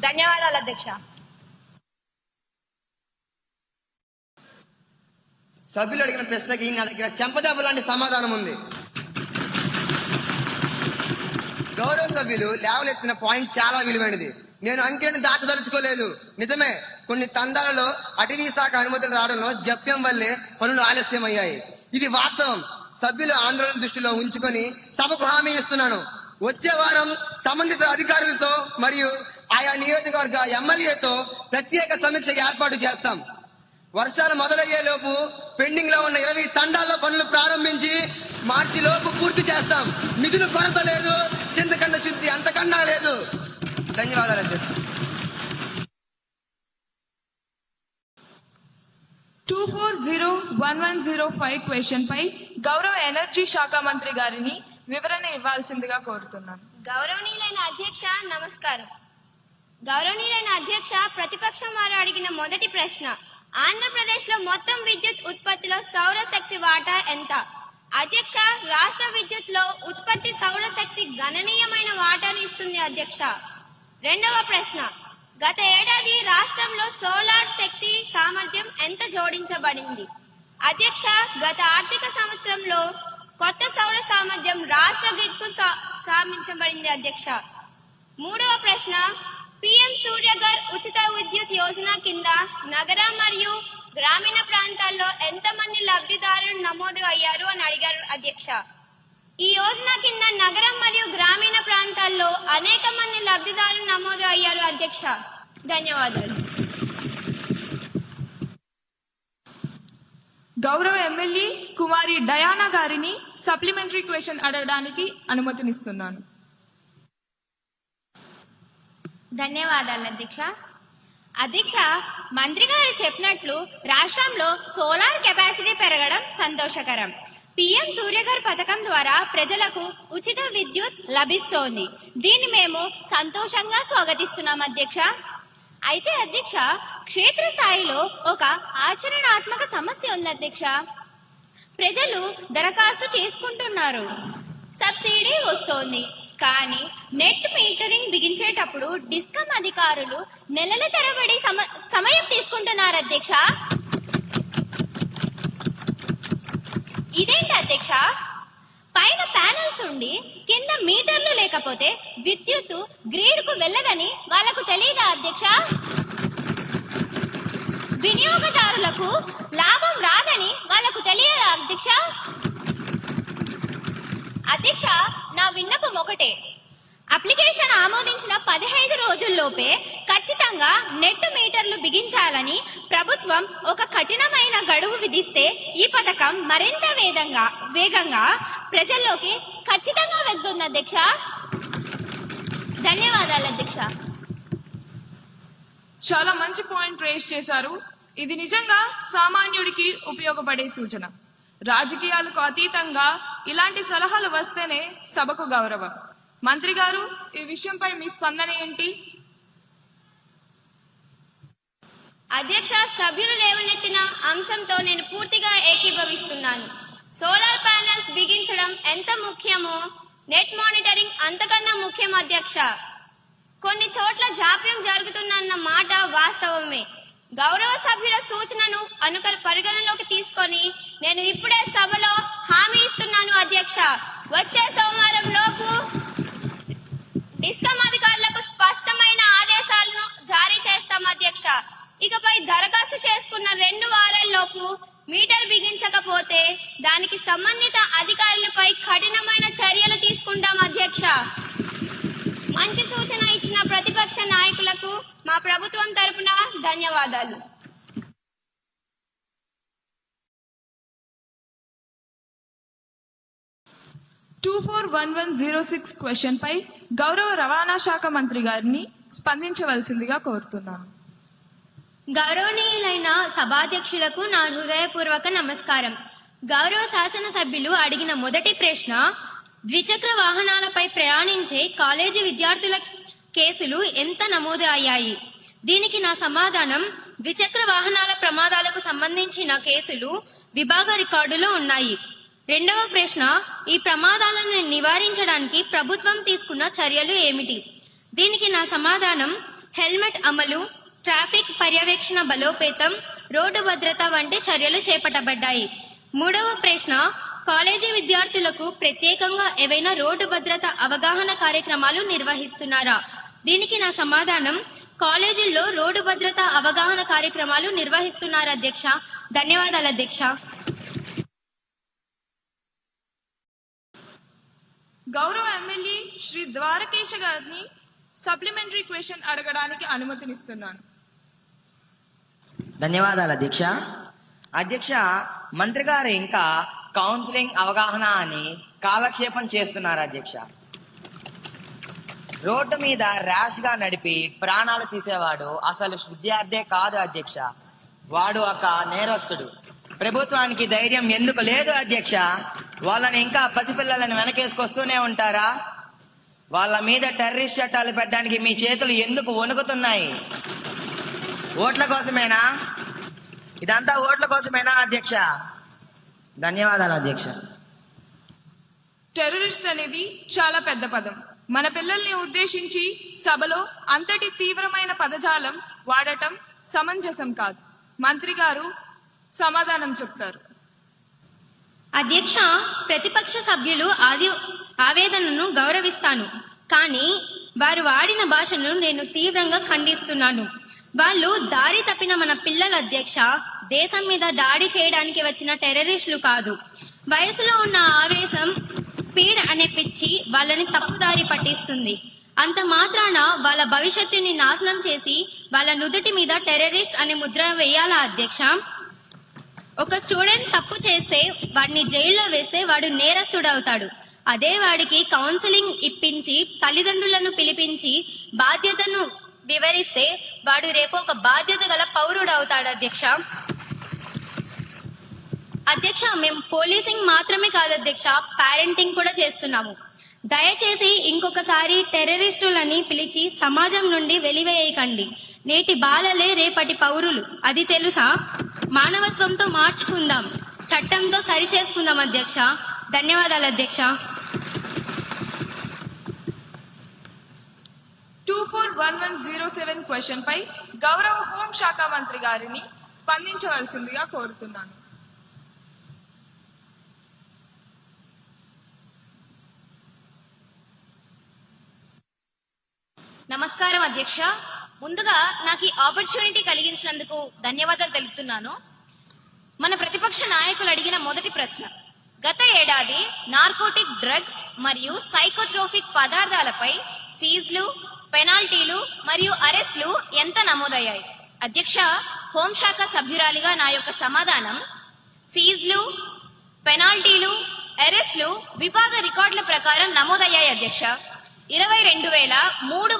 ధన్యవాదాలు అధ్యక్ష. సభ్యులు అడిగిన ప్రశ్నకి నా దగ్గర చెంపదెబ్బ లాంటి సమాధానం ఉంది. గౌరవ సభ్యులు లేవలెత్తిన పాయింట్ చాలా విలువైనది. నేను అంకెలను దాచదలుచుకోలేదు. నిజమే, కొన్ని తండాలలో అటవీ శాఖ అనుమతులు రావడంలో జప్యం వల్లే పనులు ఆలస్యమయ్యాయి. ఇది వాస్తవం. సభ్యుల ఆందోళన దృష్టిలో ఉంచుకొని సభకు హామీ ఇస్తున్నాను. వచ్చే వారం సంబంధిత అధికారులతో మరియు ఆయా నియోజకవర్గ ఎమ్మెల్యేతో ప్రత్యేక సమీక్ష ఏర్పాటు చేస్తాం. వర్షాలు మొదలయ్యే లోపు పెండింగ్ లో ఉన్న 20 తండాల్లో పనులు ప్రారంభించి మార్చి లోపు పూర్తి చేస్తాం. నిధులు కొరత లేదు, చింతకండ శుద్ధి అంతకన్నా లేదు. ధన్యవాదాలు అధ్యక్ష. 240105 క్వశ్చన్ పై గౌరవ ఎనర్జీ శాఖ మంత్రి గారిని వివరణ ఇవ్వాల్సిందిగా కోరుతున్నాను. గౌరవనీయులైన అధ్యక్ష, నమస్కారం. గౌరవనీయులైన అధ్యక్ష, ప్రతిపక్షం వారు అడిగిన మొదటి ప్రశ్న, ఆంధ్రప్రదేశ్ లో మొత్తం విద్యుత్ ఉత్పత్తిలో సౌరశక్తి వాటా ఎంత? అధ్యక్ష, రాష్ట్ర విద్యుత్ లో ఉత్పత్తి సౌరశక్తి గణనీయమైన వాటాను ఇస్తుంది అధ్యక్ష. రెండవ ప్రశ్న, గత ఏడాది రాష్ట్రంలో సోలార్ శక్తి సామర్థ్యం ఎంత జోడించబడింది? అధ్యక్ష, గత ఆర్థిక సంవత్సరంలో కొత్త సౌర సామర్థ్యం రాష్ట్ర గ్రిడ్ కు సాధించబడింది అధ్యక్ష. మూడవ ప్రశ్న, పిఎం సూర్యఘర్ ఉచిత విద్యుత్ యోజన కింద నగర మరియు గ్రామీణ ప్రాంతాల్లో ఎంతమంది లబ్ధిదారులు నమోదు అయ్యారు అని అడిగారు అధ్యక్ష. ఈ యోజన కింద నగరం మరియు గ్రామీణ ప్రాంతాల్లో అనేక మంది లబ్ధిదారులు నమోదు అయ్యారు అధ్యక్ష. ధన్యవాదాలు. గౌరవ ఎమ్మెల్యే కుమారి డయానా గారిని సప్లిమెంటరీ క్వశ్చన్ అడగడానికి అనుమతినిస్తున్నాను. ధన్యవాదాలు అధ్యక్ష. అధ్యక్ష, మంత్రి గారు చెప్పినట్లు రాష్ట్రంలో సోలార్ కెపాసిటీ పెరగడం సంతోషకరం. పిఎం సూర్యఘర్ పథకం ద్వారా ప్రజలకు ఉచిత విద్యుత్ లభిస్తోంది. దీన్ని మేము సంతోషంగా స్వాగతిస్తున్నాం అధ్యక్ష. అయితే అధ్యక్ష, క్షేత్రస్థాయిలో ఒక ఆచరణాత్మక సమస్య ఉంది అధ్యక్ష. ప్రజలు దరఖాస్తు చేసుకుంటున్నారు, సబ్సిడీ వస్తోంది, కానీ నెట్ మీటరింగ్ బిగించేటప్పుడు డిస్కమ్ అధికారులు నెలల తరబడి సమయం తీసుకుంటున్నారు అధ్యక్ష. ఇదేంటి అధ్యక్ష? పైన ప్యానల్స్ ఉండి కింద మీటర్లు లేకపోతే విద్యుత్ గ్రిడ్ కు వెళ్ళదని వాళ్ళకు తెలియదా అధ్యక్ష? వినియోగదారులకు లాభం రాదని వాళ్ళకు తెలియదా అధ్యక్ష? అధ్యక్ష, నా విన్నపం ఒకటే, అప్లికేషన్ ఆమోదించిన 15 రోజుల్లోపే ఖచ్చితంగా నెట్ మీటర్లు బిగించాలని ప్రభుత్వం ఒక కఠినమైన గడువు విధిస్తే ఈ పథకం మరింత వేగంగా ప్రజల్లోకి ఖచ్చితంగా వెళ్తుంది అధ్యక్ష. ధన్యవాదాలు అధ్యక్ష. చాలా మంచి పాయింట్ రేస్ చేశారు. ఇది నిజంగా సామాన్యుడికి ఉపయోగపడే సూచన. రాజకీయాలకు అతీతంగా ఇలాంటి సలహాలు వస్తేనే సభకు గౌరవం. మంత్రి గారు, ఈ విషయంపై మీ స్పందన ఏంటి? అధ్యక్ష, సభ్యులు లేవనెత్తిన అంశంతో నేను పూర్తిగా ఏకీభవిస్తున్నాను. సోలార్ ప్యానెల్స్ బిగించడం ఎంత ముఖ్యమో నెట్ మానిటరింగ్ అంతకన్నా ముఖ్యం అధ్యక్ష. కొన్ని చోట్ల జాప్యం జరుగుతుందన్న మాట వాస్తవమే. గౌరవ సభ్యుల సూచనను పరిగణలోకి తీసుకొని నేను ఇప్పుడే సభలో హామీ ఇస్తున్నాను అధ్యక్ష. వచ్చే సోమవారం లోపు డిస్కమ్ అధికారులకు స్పష్టమైన ఆదేశాలను జారీ చేస్తాం అధ్యక్ష. ఇకపై దరఖాస్తు చేసుకున్న 2 వారాల్లోపు మీటర్ బిగించకపోతే దానికి సంబంధిత అధికారులపై కఠినమైన చర్యలు తీసుకుంటాం అధ్యక్ష. మంచి సూచన ఇచ్చిన ప్రతిపక్ష నాయకులకు మా ప్రభుత్వం తరపున ధన్యవాదాలు. క్వశ్చన్ పై గౌరవ రవాణా శాఖ మంత్రి గారిని స్పందించవలసిందిగా కోరుతున్నాను. గౌరవనీయులైన సభాధ్యక్షులకు నా హృదయపూర్వక నమస్కారం. గౌరవ శాసనసభ్యులు అడిగిన మొదటి ప్రశ్న, ద్విచక్ర వాహనాలపై ప్రయాణించే కాలేజీ విద్యార్థుల కేసులు ఎంత నమోదు అయ్యాయి? దీనికి నా సమాధానం, ద్విచక్ర వాహనాల ప్రమాదాలకు సంబంధించిన కేసులు విభాగ రికార్డులో ఉన్నాయి. రెండవ ప్రశ్న, ఈ ప్రమాదాలను నివారించడానికి ప్రభుత్వం తీసుకున్న చర్యలు ఏమిటి? దీనికి నా సమాధానం హెల్మెట్ అమలు, ట్రాఫిక్ పర్యవేక్షణ బలోపేతం, రోడ్డు భద్రత వంటి చర్యలు చేపట్టబడ్డాయి. మూడవ ప్రశ్న, కాలేజీ విద్యార్థులకు ప్రత్యేకంగా ఏవైనా రోడ్డు భద్రత అవగాహన కార్యక్రమాలు నిర్వహిస్తున్నారా? దీనికి నా సమాధానం కాలేజీల్లో రోడ్డు భద్రత అవగాహన కార్యక్రమాలు నిర్వహిస్తున్నారు అధ్యక్ష. ధన్యవాదాలు అధ్యక్ష. గౌరవ ఎమ్మెల్యే శ్రీ ద్వారకేశ గారిని సప్లిమెంటరీ క్వశ్చన్ అడగడానికి అనుమతినిస్తున్నాను. ధన్యవాదాలు అధ్యక్ష. అధ్యక్ష, మంత్రి గారు ఇంకా కౌన్సిలింగ్ అవగాహన అని కాలక్షేపం చేస్తున్నారు అధ్యక్ష. రోడ్డు మీద ర్యాష్ గా నడిపి ప్రాణాలు తీసేవాడు అసలు విద్యార్థే కాదు అధ్యక్ష. వాడు ఒక నేరస్తుడు. ప్రభుత్వానికి ధైర్యం ఎందుకు లేదు అధ్యక్ష? వాళ్ళని ఇంకా పసిపిల్లలను వెనకేసుకొస్తూనే ఉంటారా? వాళ్ళ మీద టెర్రరిస్ట్ చట్టాలు పెట్టడానికి మీ చేతులు ఎందుకు వణుకుతున్నాయి? ఓట్ల కోసమేనా? ఇదంతా ఓట్ల కోసమేనా అధ్యక్ష? ధన్యవాదాలు అధ్యక్ష. టెర్రరిస్ట్ అనేది చాలా పెద్ద పదం. మన పిల్లల్ని ఉద్దేశించి సభలో అంతటి తీవ్రమైన పదజాలం వాడటం సమంజసం కాదు. మంత్రి గారు సమాధానం చెప్తారు. అధ్యక్ష, ప్రతిపక్ష సభ్యులు ఆవేదనను గౌరవిస్తాను, కానీ వారు వాడిన భాషను నేను తీవ్రంగా ఖండిస్తున్నాను. వాళ్ళు దారి తప్పిన మన పిల్లల అధ్యక్ష, దేశం మీద దాడి చేయడానికి వచ్చిన టెర్రరిస్టులు కాదు. వయసులో ఉన్న ఆవేశం, స్పీడ్ అనే పిచ్చి వాళ్ళని తప్పుదారి పట్టిస్తుంది. అంత మాత్రాన వాళ్ళ భవిష్యత్తుని నాశనం చేసి వాళ్ళ నుదుటి మీద టెర్రరిస్ట్ అనే ముద్ర వేయాలా అధ్యక్ష? ఒక స్టూడెంట్ తప్పు చేస్తే వాడిని జైల్లో వేస్తే వాడు నేరస్తుడవుతాడు. అదే వాడికి కౌన్సిలింగ్ ఇప్పించి తల్లిదండ్రులను పిలిపించి బాధ్యతను వివరిస్తే వాడు రేపు ఒక బాధ్యత గల పౌరుడు అవుతాడు అధ్యక్ష. అధ్యక్ష, మేము పోలీసింగ్ మాత్రమే కాదు అధ్యక్ష, పేరెంటింగ్ కూడా చేస్తున్నాము. దయచేసి ఇంకొకసారి టెర్రరిస్టులని పిలిచి సమాజం నుండి వెలివేయకండి. నేటి బాలలే రేపటి పౌరులు, అది తెలుసా? మానవత్వంతో మార్చుకుందాం, చట్టంతో సరి చేసుకుందాం అధ్యక్ష. ధన్యవాదాలు అధ్యక్ష. 241107 క్వశ్చన్ పై గౌరవ హోంశాఖ మంత్రి గారిని స్పందించవలసిందిగా కోరుతున్నాను. నమస్కారం అధ్యక్ష. ముందుగా నాకు ఈ ఆపర్చునిటీ కలిగించినందుకు ధన్యవాదాలు తెలుపుతున్నాను. మన ప్రతిపక్ష నాయకులు అడిగిన మొదటి ప్రశ్న, గత ఏడాది నార్కోటిక్ డ్రగ్స్ మరియు సైకోట్రోఫిక్ పదార్థాలపై సీజ్లు, పెనాల్టీలు మరియు అరెస్టులు ఎంత నమోదయ్యాయి? అధ్యక్ష, హోంశాఖ సభ్యురాలిగా నా యొక్క సమాధానం సీజ్లు, పెనాల్టీలు, అరెస్టులు విభాగ రికార్డుల ప్రకారం నమోదయ్యాయి అధ్యక్ష. 22,300